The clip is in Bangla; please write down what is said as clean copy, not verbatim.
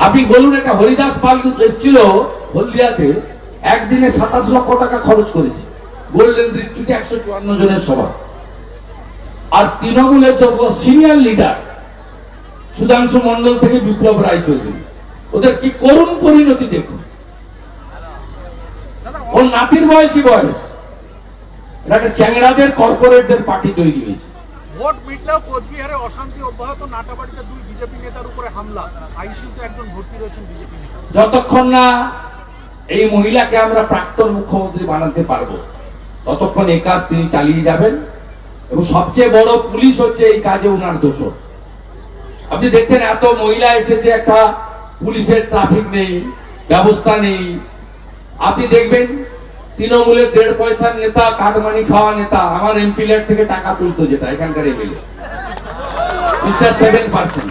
আপনি বলুন, একটা হরিদাস পাল এসেছিল হলদিয়াতে, একদিনে 27 লক্ষ টাকা খরচ করেছে গোল্ডেন রিট্রিটে 154 জনের সভা। আর তৃণমূলের যোগ্য সিনিয়র লিডার সুধাংশু মন্ডল থেকে বিপ্লব রায়চৌধুরী, ওদের কি করুণ পরিণতি দেখুন। ওর নাতির বয়সী বয়স, এটা একটা চ্যাংড়াদের কর্পোরেটদের পার্টি তৈরি হয়েছে। ভোট মিটলেও কোচবিহারে অশান্তি অব্যাহত, নাটাবাড়িতে 2 বিজেপি নেতার উপরে হামলা, আইসিইউতে একজন ভর্তি রয়েছেন বিজেপি নেতা। যতক্ষণ না এই মহিলাকে আমরা প্রাক্তন মুখ্যমন্ত্রী বানাতে পারবো ততক্ষণ এই কাজ তিনি চালিয়ে যাবেন, এবং সবচেয়ে বড় পুলিশ হচ্ছে এই কাজে উনার দোষর। আপনি দেখছেন এত মহিলা এসেছে, একটা পুলিশের ট্রাফিক নেই, ব্যবস্থা নেই। আপনি দেখবেন তৃণমূলের 1.5 পয়সার নেতা, কাটমানি খাওয়া নেতা, আমার এমপি ল্যাড থেকে টাকা তুলতো, যেটা এখানকার এমএলএ 7%।